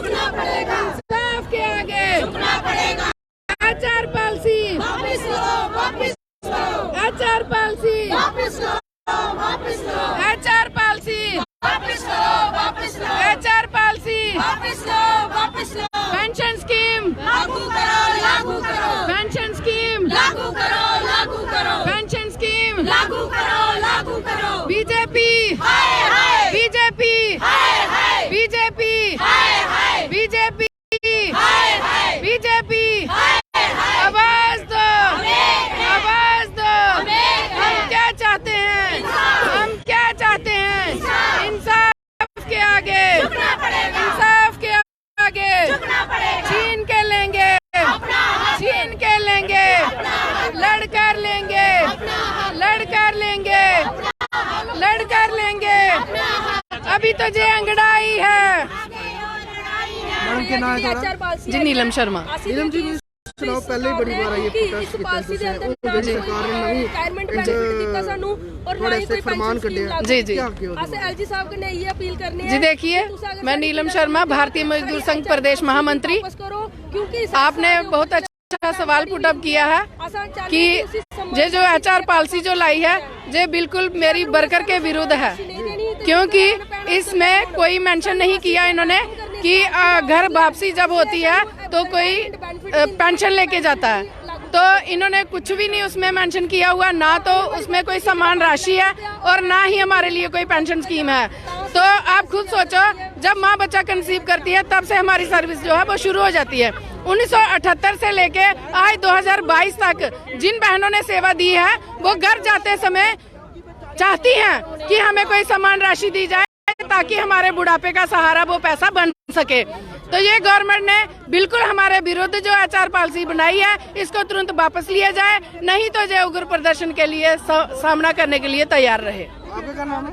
झुकना पड़ेगा, इंसाफ के आगे झुकना पड़ेगा। आचार पॉलिसी वापस लो, वापस लो, आचार पॉलिसी वापस लो, वापस लो, आचार पॉलिसी वापस लो, वापस लो, आचार पॉलिसी वापस लो, वापस लो। पेंशन स्कीम लागू करो, लागू करो, पेंशन स्कीम लागू करो, लागू करो, पेंशन स्कीम लागू करो, लागू करो। बीजेपी हाय हाय, बीजेपी हाय हाय, बीजेपी हाय हाय, बीजेपी हाय हाय, बीजेपी हाय हाय। आवाज दो, आवाज दो। हमें हम क्या चाहते हैं? हम क्या चाहते हैं? इंसाफ के आगे, झुकना पड़ेगा, इंसाफ के आगे झुकना पड़ेगा। छीन के लेंगे, अपना हक, छीन के लेंगे, लड़कर लेंगे, लड़कर लेंगे, लड़कर लेंगे। अभी तो जे अंगड़ाई है। मैडम के नाम है जी नीलम शर्मा। नीलम जी चुनाव पहले ही बड़ी बार आई है प्रोटेस्ट कीते ਤੁਸੀਂ ਜਿਹੜੀ ਸਰਕਾਰ ਨੇ ਨਵੀਂ थोड़े से फरमान कटे जी जी एलजी साहब ने ये अपील करनी जी देखिए, मैं नीलम शर्मा, भारतीय मजदूर संघ प्रदेश महामंत्री। आपने बहुत अच्छा सवाल पुटअप किया है कि जो आचार पॉलिसी जो लाई है ये बिल्कुल मेरी वर्कर के विरुद्ध है, क्योंकि इसमें कोई मेंशन नहीं किया इन्होंने कि घर वापसी जब होती है तो कोई पेंशन लेके जाता है। तो इन्होंने कुछ भी नहीं उसमें मेंशन किया हुआ, ना तो उसमें कोई समान राशि है और ना ही हमारे लिए कोई पेंशन स्कीम है। तो आप खुद सोचो, जब माँ बच्चा कंसीव करती है तब से हमारी सर्विस जो है वो शुरू हो जाती है। 1978 से लेके आज 2022 तक जिन बहनों ने सेवा दी है वो घर जाते समय चाहती हैं कि हमें कोई समान राशि दी जाए ताकि हमारे बुढ़ापे का सहारा वो पैसा बन सके। तो ये गवर्नमेंट ने बिल्कुल हमारे विरुद्ध जो आचार पॉलिसी बनाई है इसको तुरंत वापस लिया जाए, नहीं तो जो उग्र प्रदर्शन के लिए सामना करने के लिए तैयार रहे। आपका नाम है?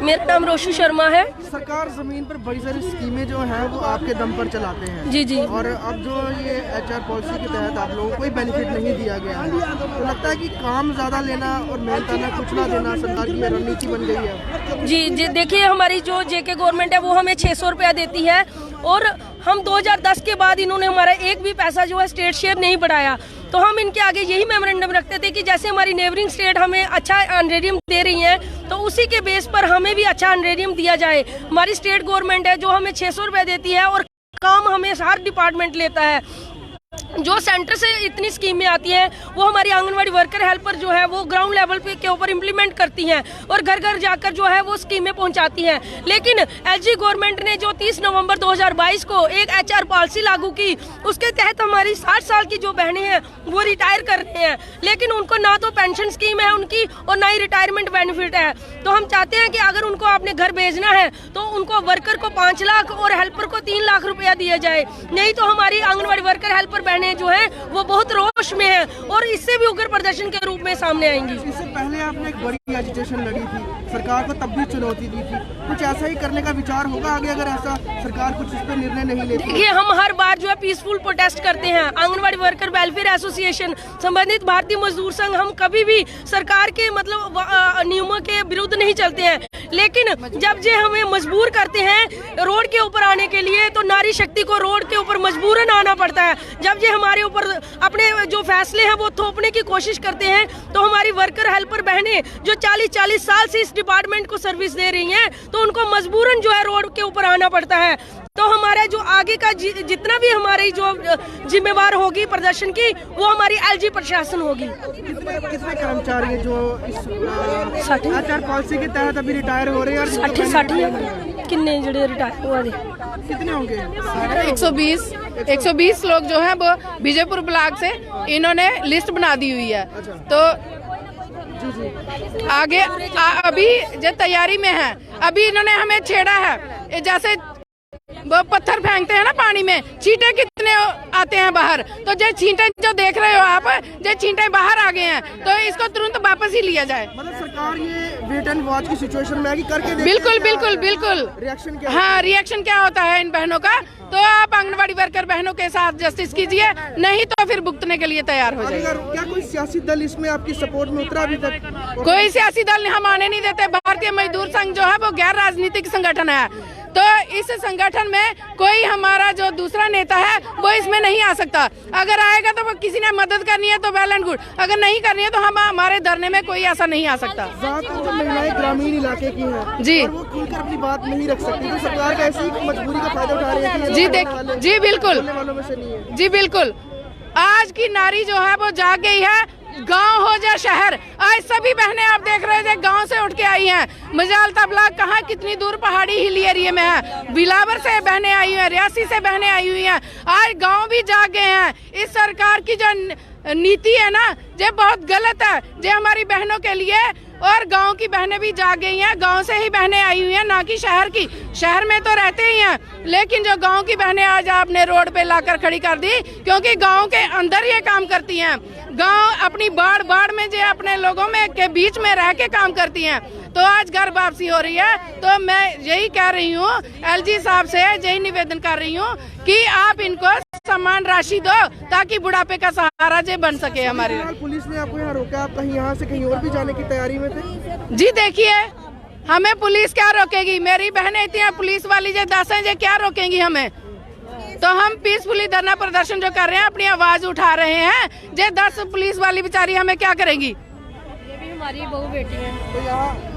मेरा नाम रोशू शर्मा है। सरकार जमीन पर बड़ी सारी स्कीमें जो हैं वो आपके दम पर चलाते हैं। जी जी। और अब जो ये एचआर पॉलिसी के तहत आप लोगों को कोई बेनिफिट नहीं दिया गया है, तो लगता है कि काम ज्यादा लेना और मेहनत आना कुछ ना देना सरकार की रणनीति बन गई है। जी जी देखिए, हमारी जो जेके गवर्नमेंट है वो हमें 600 रुपया देती है और हम 2010 के बाद इन्होंने हमारा एक भी पैसा जो है स्टेट शेयर नहीं बढ़ाया। तो हम इनके आगे यही मेमोरेंडम रखते थे कि जैसे हमारी नेबरिंग स्टेट हमें अच्छा ऑनरेरियम दे रही है तो उसी के बेस पर हमें भी अच्छा ऑनरेरियम दिया जाए। हमारी स्टेट गवर्नमेंट है जो हमें 600 रुपये देती है और काम हमें हर डिपार्टमेंट लेता है। जो सेंटर से इतनी स्कीमें आती हैं वो हमारी आंगनवाड़ी वर्कर हेल्पर जो है वो ग्राउंड लेवल पे के ऊपर इम्प्लीमेंट करती हैं और घर घर जाकर जो है वो स्कीमें पहुंचाती हैं। लेकिन एलजी गवर्नमेंट ने जो 30 नवंबर 2022 को एक एचआर पॉलिसी लागू की, उसके तहत हमारी 60 साल की जो बहनें हैं वो रिटायर कर रहे हैं, लेकिन उनको ना तो पेंशन स्कीम है उनकी और ना ही रिटायरमेंट बेनिफिट है। तो हम चाहते हैं कि अगर उनको अपने घर भेजना है तो उनको वर्कर को 5 लाख और हेल्पर को 3 लाख रुपया दिया जाए, नहीं तो हमारी आंगनवाड़ी वर्कर हेल्पर बहनें जो है वो बहुत रोष में है और इससे भी उग्र प्रदर्शन के रूप में सामने आएंगी। इससे पहले आपने एक बड़ी एजिटेशन लड़ी थी, सरकार को तब भी चुनौती दी थी, कुछ ऐसा ही करने का विचार होगा आगे अगर ऐसा सरकार कुछ इस पर निर्णय नहीं लेती? देखिए, हम हर बार जो है पीसफुल प्रोटेस्ट करते हैं। आंगनवाड़ी वर्कर वेलफेयर एसोसिएशन, संबंधित भारतीय मजदूर संघ, हम कभी भी सरकार के मतलब नियमों के विरुद्ध नहीं चलते हैं, लेकिन जब जे हमें मजबूर करते हैं रोड के ऊपर आने के लिए तो नारी शक्ति को रोड के ऊपर मजबूरन आना पड़ता है। जब जे हमारे ऊपर अपने जो फैसले हैं वो थोपने की कोशिश करते हैं तो हमारी वर्कर हेल्पर बहनें जो 40-40 साल से इस डिपार्टमेंट को सर्विस दे रही हैं तो उनको मजबूरन जो है रोड के ऊपर आना पड़ता है। तो हमारा जो आगे का जितना भी हमारी जो जिम्मेवार होगी प्रदर्शन की वो हमारी एलजी प्रशासन होगी। कितने कर्मचारी जो इस आचार पॉलिसी के तहत अभी रिटायर हो रहे हैं? 60 किन्ने जड़े रिटायर हुआ दे कितने होंगे? 120 लोग जो हैं वो विजयपुर ब्लॉक से इन्होंने लिस्ट बना दी हुई है। तो आगे अभी जो तैयारी में है, अभी इन्होंने हमें छेड़ा है, जैसे वो पत्थर फेंकते हैं ना पानी में, छींटे कितने आते हैं बाहर, तो जो छींटे जो देख रहे हो आप, जो छींटे बाहर आ गए हैं तो इसको तुरंत वापस ही लिया जाए। मतलब सरकार ये वेट एंड वॉच की सिचुएशन में आगे करके बिल्कुल बिल्कुल बिल्कुल रिएक्शन क्या? हाँ, रिएक्शन क्या होता है इन बहनों का, तो आप आंगनवाड़ी वर्कर बहनों के साथ जस्टिस कीजिए, नहीं तो फिर भुगतने के लिए तैयार हो जाइए। क्या कोई सियासी दल इसमें आपकी सपोर्ट में उतरा अभी तक? कोई सियासी दल हम आने नहीं देते। भारतीय मजदूर संघ जो है वो गैर राजनीतिक संगठन है, तो इस संगठन में कोई हमारा जो दूसरा नेता है वो इसमें नहीं आ सकता। अगर आएगा तो वो किसी ने मदद करनी है तो वेल एंड गुड, अगर नहीं करनी है तो हम हमारे धरने में कोई ऐसा नहीं आ सकता। ज्यादातर महिलाएं ग्रामीण इलाके की हैं जी, और वो खुलकर अपनी बात नहीं रख सकती, तो सरकार का ऐसी मजबूरी का फायदा उठा रही है कि जी जी बिल्कुल, बोलने वालों में से नहीं है। जी बिल्कुल, आज की नारी जो है वो जाग गई है। गांव हो या शहर, आज सभी बहनें आप देख रहे थे गांव से उठ के आई हैं। मजाल तबला कहाँ कितनी दूर पहाड़ी हिल एरिया में है, बिलावर से बहनें आई हुई हैं, रियासी से बहनें आई हुई हैं। आज गांव भी जाग गए हैं। इस सरकार की जो नीति है ना, ये बहुत गलत है। ये हमारी बहनों के लिए, और गांव की बहनें भी जाग गई हैं। गांव से ही बहनें आई हुई हैं, ना कि शहर की। शहर में तो रहते ही हैं, लेकिन जो गांव की बहनें आज आपने रोड पे लाकर खड़ी कर दी, क्योंकि गांव के अंदर ये काम करती हैं। गांव अपनी बाढ़ में जो अपने लोगों में के बीच में रह के काम करती हैं। तो आज घर वापसी हो रही है, तो मैं यही कह रही हूँ एलजी साहब से, यही निवेदन कर रही हूँ कि आप इनको सम्मान राशि दो ताकि बुढ़ापे का सहारा जे बन सके हमारे। पुलिस ने आपको यहाँ रोका, आप कहीं यहाँ से कहीं और भी जाने की तैयारी में थे? जी देखिए, हमें पुलिस क्या रोकेगी? मेरी बहनें इतनी पुलिस वाली जो 10 हैं, जो क्या रोकेंगी हमें? तो हम पीसफुली धरना प्रदर्शन जो कर रहे हैं, अपनी आवाज उठा रहे हैं। जे 10 पुलिस वाली बेचारी हमें क्या करेंगी? ये भी हमारी बहू बेटी है।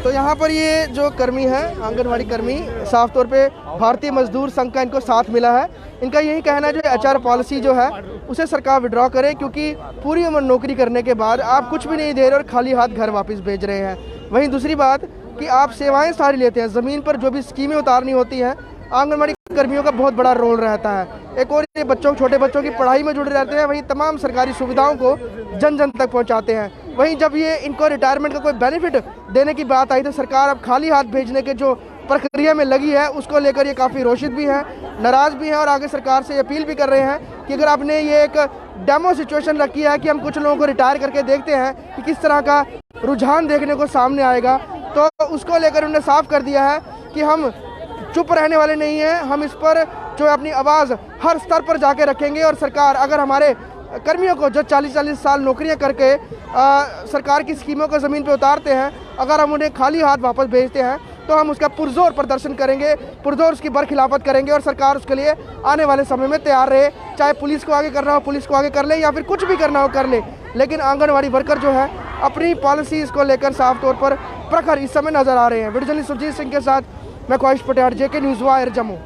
तो यहाँ पर ये जो कर्मी है, आंगनवाड़ी कर्मी, साफ तौर पे भारतीय मजदूर संघ का इनको साथ मिला है। इनका यही कहना है जो एचआर पॉलिसी जो है उसे सरकार विड्रॉ करे, क्योंकि पूरी उम्र नौकरी करने के बाद आप कुछ भी नहीं दे रहे और खाली हाथ घर वापस भेज रहे हैं। वहीं दूसरी बात कि आप सेवाएं सारी लेते हैं, ज़मीन पर जो भी स्कीमें उतारनी होती हैं आंगनवाड़ी कर्मियों का बहुत बड़ा रोल रहता है। एक और ये छोटे बच्चों की पढ़ाई में जुड़े रहते हैं, वहीं तमाम सरकारी सुविधाओं को जन जन तक पहुंचाते हैं। वहीं जब ये इनको रिटायरमेंट का कोई बेनिफिट देने की बात आई तो सरकार अब खाली हाथ भेजने के जो प्रक्रिया में लगी है उसको लेकर ये काफ़ी रोषित भी है, नाराज़ भी हैं, और आगे सरकार से अपील भी कर रहे हैं कि अगर आपने ये एक डेमो सिचुएशन रखी है कि हम कुछ लोगों को रिटायर करके देखते हैं कि किस तरह का रुझान देखने को सामने आएगा, तो उसको लेकर उन्होंने साफ कर दिया है कि हम चुप रहने वाले नहीं हैं। हम इस पर जो अपनी आवाज़ हर स्तर पर जाके रखेंगे, और सरकार अगर हमारे कर्मियों को जो 40-40 साल नौकरियां करके सरकार की स्कीमों को ज़मीन पे उतारते हैं, अगर हम उन्हें खाली हाथ वापस भेजते हैं तो हम उसका पुरजोर प्रदर्शन करेंगे, पुरजोर उसकी बरखिलाफत करेंगे, और सरकार उसके लिए आने वाले समय में तैयार रहे। चाहे पुलिस को आगे करना हो पुलिस को आगे कर ले, या फिर कुछ भी करना हो कर ले, लेकिन आंगनवाड़ी वर्कर जो है अपनी पॉलिसीज़ को लेकर साफ तौर पर प्रखर इस समय नज़र आ रहे हैं। वीडियो जर्नलिस्ट सुरजीत सिंह के साथ मैं ख्वाहिश Patel, JK news wire, Jammu.